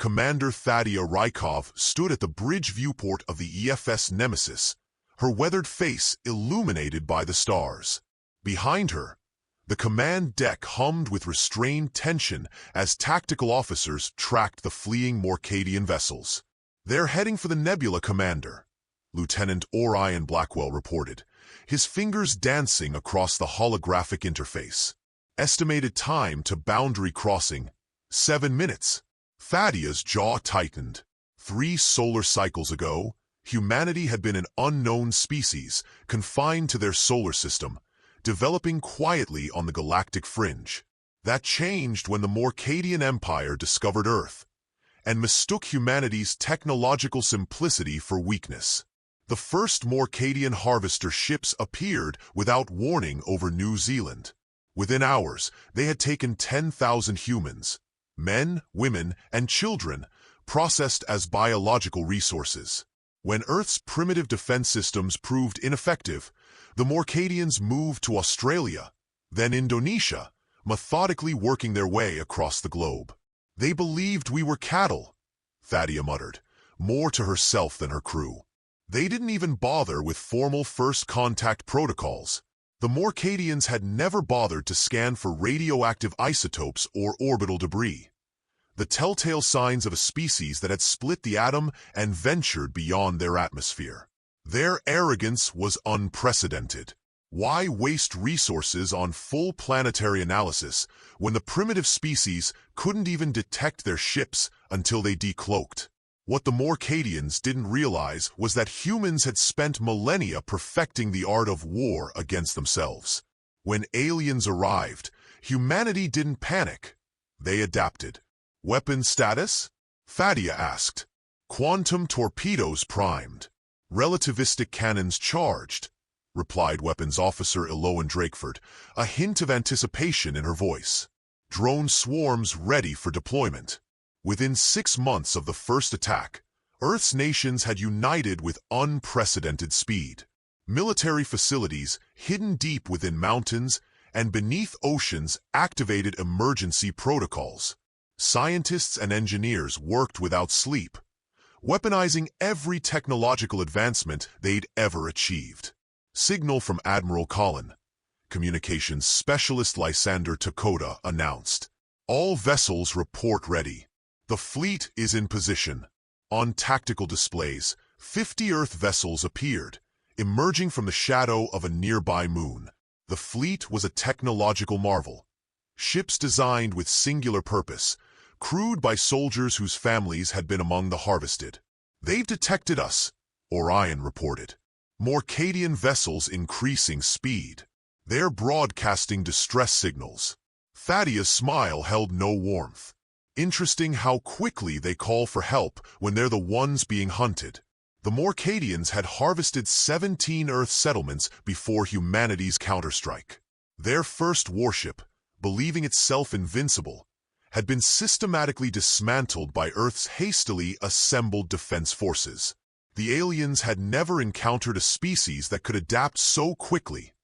Commander Thadia Rykov stood at the bridge viewport of the EFS Nemesis, her weathered face illuminated by the stars. Behind her, the command deck hummed with restrained tension as tactical officers tracked the fleeing Morcadian vessels. "They're heading for the Nebula, Commander," Lieutenant Orion Blackwell reported, his fingers dancing across the holographic interface. Estimated time to boundary crossing, 7 minutes. Thadia's jaw tightened. 3 solar cycles ago, humanity had been an unknown species, confined to their solar system, developing quietly on the galactic fringe. That changed when the Morcadian Empire discovered Earth, and mistook humanity's technological simplicity for weakness. The first Morcadian harvester ships appeared without warning over New Zealand. Within hours, they had taken 10,000 humans, men, women, and children, processed as biological resources. When Earth's primitive defense systems proved ineffective, the Morcadians moved to Australia, then Indonesia, methodically working their way across the globe. "They believed we were cattle," Thadia muttered, more to herself than her crew. They didn't even bother with formal first contact protocols. The Morcadians had never bothered to scan for radioactive isotopes or orbital debris, the telltale signs of a species that had split the atom and ventured beyond their atmosphere. Their arrogance was unprecedented. Why waste resources on full planetary analysis when the primitive species couldn't even detect their ships until they decloaked? What the Morcadians didn't realize was that humans had spent millennia perfecting the art of war against themselves. When aliens arrived, humanity didn't panic. They adapted. "Weapon status?" Thadia asked. "Quantum torpedoes primed. Relativistic cannons charged," replied Weapons Officer Eloan Drakeford, a hint of anticipation in her voice. "Drone swarms ready for deployment." Within 6 months of the first attack, Earth's nations had united with unprecedented speed. Military facilities hidden deep within mountains and beneath oceans activated emergency protocols. Scientists and engineers worked without sleep, weaponizing every technological advancement they'd ever achieved. Signal from Admiral Collin, Communications Specialist Lysander Takoda announced. "All vessels report ready. The fleet is in position." On tactical displays, 50 Earth vessels appeared, emerging from the shadow of a nearby moon. The fleet was a technological marvel. Ships designed with singular purpose, crewed by soldiers whose families had been among the harvested. "They've detected us," Orion reported. Morcadian vessels increasing speed. "They're broadcasting distress signals." Thadia's smile held no warmth. Interesting how quickly they call for help when they're the ones being hunted. The Morcadians had harvested 17 Earth settlements before humanity's counterstrike. Their first warship, believing itself invincible, had been systematically dismantled by Earth's hastily assembled defense forces. The aliens had never encountered a species that could adapt so quickly,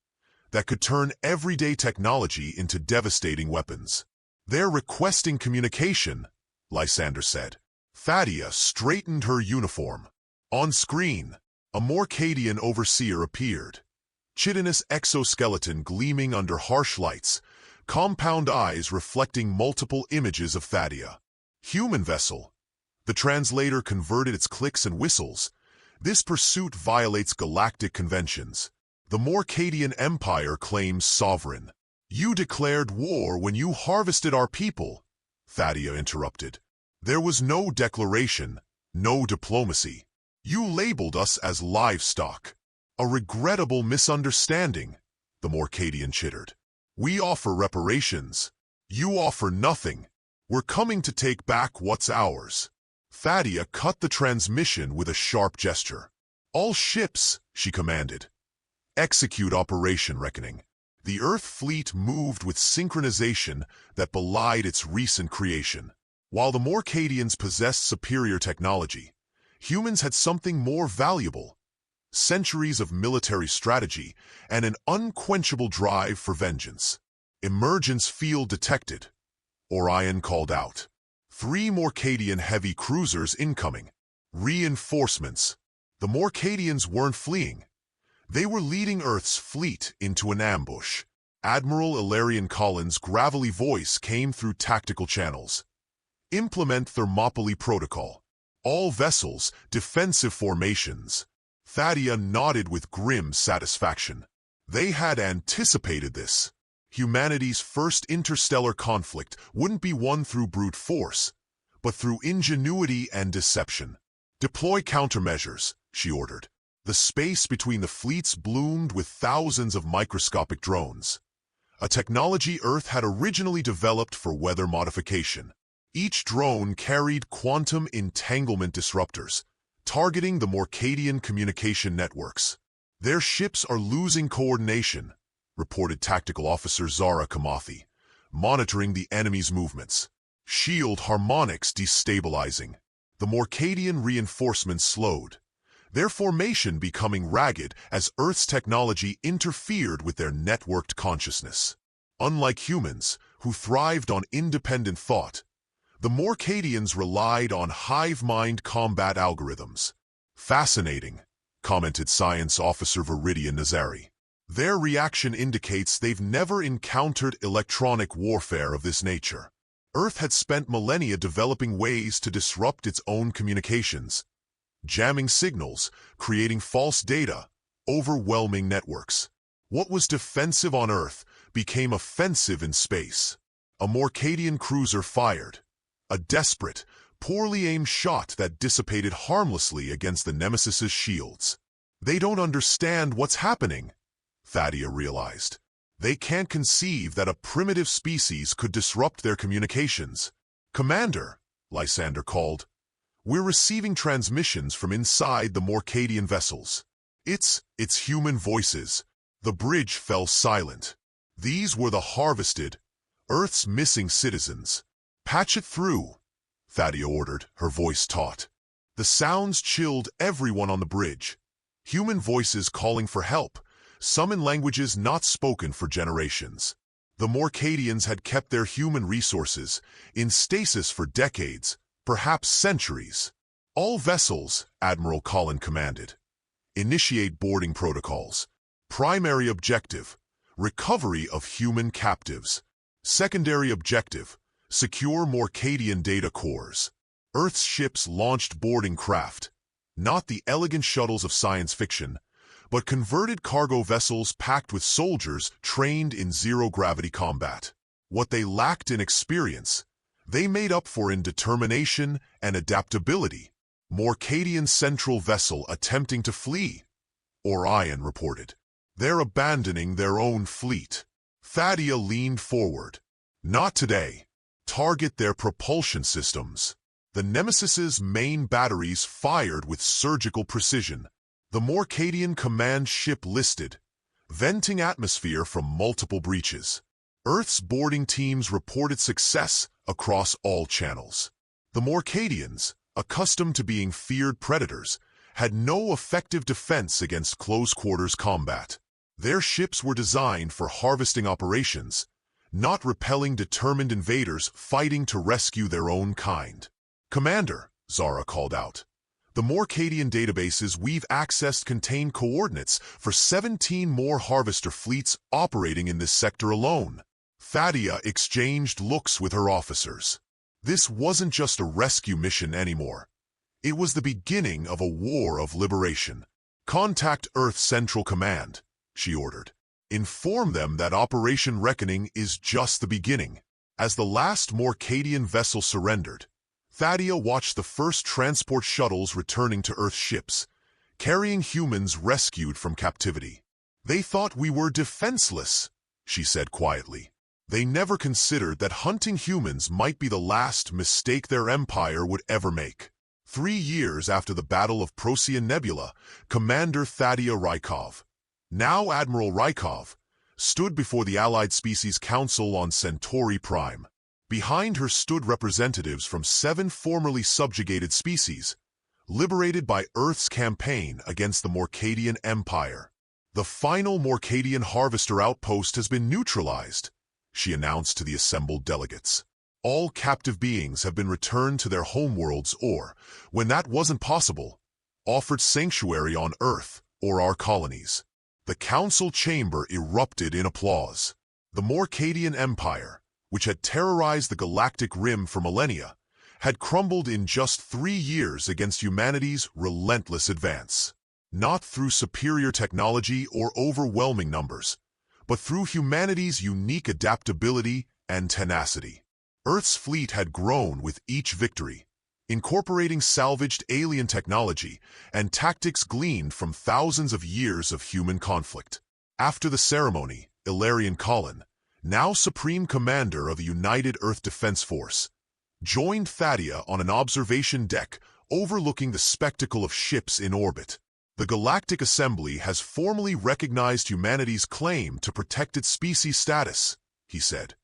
that could turn everyday technology into devastating weapons. "They're requesting communication," Lysander said. Thadia straightened her uniform. On screen, a Morcadian overseer appeared, chitinous exoskeleton gleaming under harsh lights, compound eyes reflecting multiple images of Thadia. "Human vessel." The translator converted its clicks and whistles. "This pursuit violates galactic conventions. The Morcadian Empire claims sovereign." "You declared war when you harvested our people," Thadia interrupted. "There was no declaration, no diplomacy. You labeled us as livestock." "A regrettable misunderstanding," the Morcadian chittered. "We offer reparations. You offer nothing. We're coming to take back what's ours." Thadia cut the transmission with a sharp gesture. "All ships," she commanded. "Execute Operation Reckoning." The Earth fleet moved with synchronization that belied its recent creation. While the Morcadians possessed superior technology, humans had something more valuable: centuries of military strategy and an unquenchable drive for vengeance. "Emergence field detected," Orion called out. 3 Morcadian heavy cruisers incoming. Reinforcements. The Morcadians weren't fleeing. They were leading Earth's fleet into an ambush. Admiral Ilarion Collins' gravelly voice came through tactical channels. Implement Thermopylae Protocol. All vessels, defensive formations. Thadia nodded with grim satisfaction. They had anticipated this. Humanity's first interstellar conflict wouldn't be won through brute force, but through ingenuity and deception. Deploy countermeasures, she ordered. The space between the fleets bloomed with thousands of microscopic drones, a technology Earth had originally developed for weather modification. Each drone carried quantum entanglement disruptors, targeting the Morcadian communication networks. Their ships are losing coordination, reported Tactical Officer Zara Kamathi, monitoring the enemy's movements. Shield harmonics destabilizing. The Morcadian reinforcements slowed, their formation becoming ragged as Earth's technology interfered with their networked consciousness. Unlike humans, who thrived on independent thought, the Morcadians relied on hive-mind combat algorithms. Fascinating, commented Science Officer Viridian Nazari. Their reaction indicates they've never encountered electronic warfare of this nature. Earth had spent millennia developing ways to disrupt its own communications, jamming signals, creating false data, overwhelming networks. What was defensive on Earth became offensive in space. A Morcadian cruiser fired, a desperate, poorly aimed shot that dissipated harmlessly against the Nemesis's shields. They don't understand what's happening, Thadia realized. They can't conceive that a primitive species could disrupt their communications. Commander, Lysander called, we're receiving transmissions from inside the Morcadian vessels. It's human voices. The bridge fell silent. These were the harvested, Earth's missing citizens. Patch it through, Thadia ordered, her voice taut. The sounds chilled everyone on the bridge. Human voices calling for help, some in languages not spoken for generations. The Morcadians had kept their human resources in stasis for decades, perhaps centuries. All vessels, Admiral Collin commanded. Initiate boarding protocols. Primary objective, recovery of human captives. Secondary objective, secure Morcadian data cores. Earth's ships launched boarding craft, not the elegant shuttles of science fiction, but converted cargo vessels packed with soldiers trained in zero-gravity combat. What they lacked in experience, they made up for in determination and adaptability. Morcadian central vessel attempting to flee, Orion reported. They're abandoning their own fleet. Thadia leaned forward. Not today. Target their propulsion systems. The Nemesis's main batteries fired with surgical precision. The Morcadian command ship listed, venting atmosphere from multiple breaches. Earth's boarding teams reported success across all channels. The Morcadians, accustomed to being feared predators, had no effective defense against close-quarters combat. Their ships were designed for harvesting operations, not repelling determined invaders fighting to rescue their own kind. Commander, Zara called out. The Morcadian databases we've accessed contain coordinates for 17 more harvester fleets operating in this sector alone. Thadia exchanged looks with her officers. This wasn't just a rescue mission anymore. It was the beginning of a war of liberation. Contact Earth Central Command, she ordered. Inform them that Operation Reckoning is just the beginning. As the last Morcadian vessel surrendered, Thadia watched the first transport shuttles returning to Earth ships, carrying humans rescued from captivity. They thought we were defenseless, she said quietly. They never considered that hunting humans might be the last mistake their empire would ever make. 3 years after the Battle of Procyon Nebula, Commander Thadia Rykov, now Admiral Rykov, stood before the Allied Species Council on Centauri Prime. Behind her stood representatives from 7 formerly subjugated species, liberated by Earth's campaign against the Morcadian Empire. The final Morcadian harvester outpost has been neutralized, she announced to the assembled delegates. All captive beings have been returned to their homeworlds or, when that wasn't possible, offered sanctuary on Earth or our colonies. The council chamber erupted in applause. The Morcadian Empire, which had terrorized the galactic rim for millennia, had crumbled in just 3 years against humanity's relentless advance. Not through superior technology or overwhelming numbers, but through humanity's unique adaptability and tenacity. Earth's fleet had grown with each victory, incorporating salvaged alien technology and tactics gleaned from thousands of years of human conflict. After the ceremony, Ilarion Colin, now Supreme Commander of the United Earth Defense Force, joined Thadia on an observation deck overlooking the spectacle of ships in orbit. The Galactic Assembly has formally recognized humanity's claim to protected species status, he said,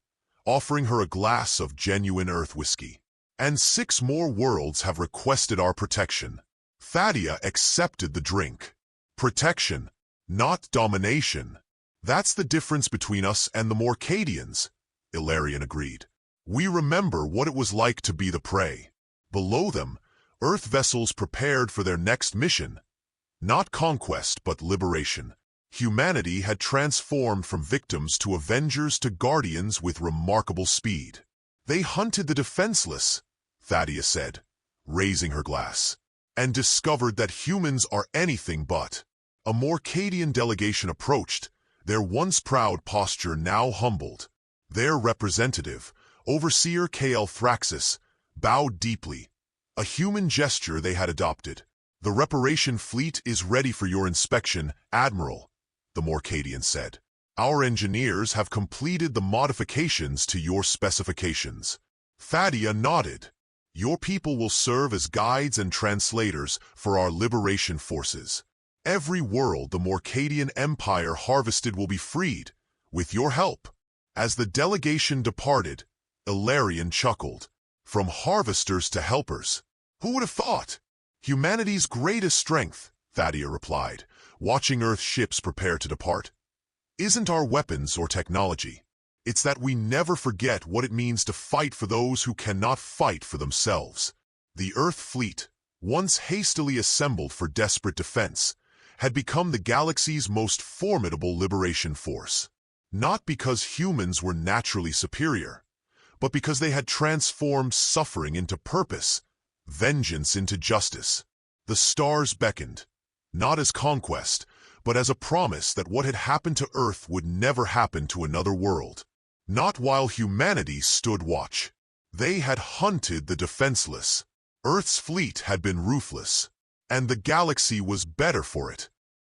offering her a glass of genuine Earth whiskey. And 6 more worlds have requested our protection. Thadia accepted the drink. Protection, not domination. That's the difference between us and the Morcadians, Ilarion agreed. We remember what it was like to be the prey. Below them, Earth vessels prepared for their next mission. Not conquest, but liberation. Humanity had transformed from victims to avengers to guardians with remarkable speed. They hunted the defenseless, Thadia said, raising her glass, and discovered that humans are anything but. A Morcadian delegation approached, their once proud posture now humbled. Their representative, Overseer Kael Thraxis, bowed deeply, a human gesture they had adopted. The reparation fleet is ready for your inspection, Admiral, the Morcadian said. Our engineers have completed the modifications to your specifications. Thadia nodded. Your people will serve as guides and translators for our liberation forces. Every world the Morcadian Empire harvested will be freed, with your help. As the delegation departed, Ilarion chuckled. From harvesters to helpers. Who would have thought? Humanity's greatest strength, Thadia replied, watching Earth ships prepare to depart, isn't our weapons or technology. It's that we never forget what it means to fight for those who cannot fight for themselves. The Earth fleet, once hastily assembled for desperate defense, had become the galaxy's most formidable liberation force. Not because humans were naturally superior, but because they had transformed suffering into purpose, vengeance into justice. The stars beckoned, not as conquest, but as a promise that what had happened to Earth would never happen to another world. Not while humanity stood watch. They had hunted the defenseless. Earth's fleet had been ruthless, and the galaxy was better for it.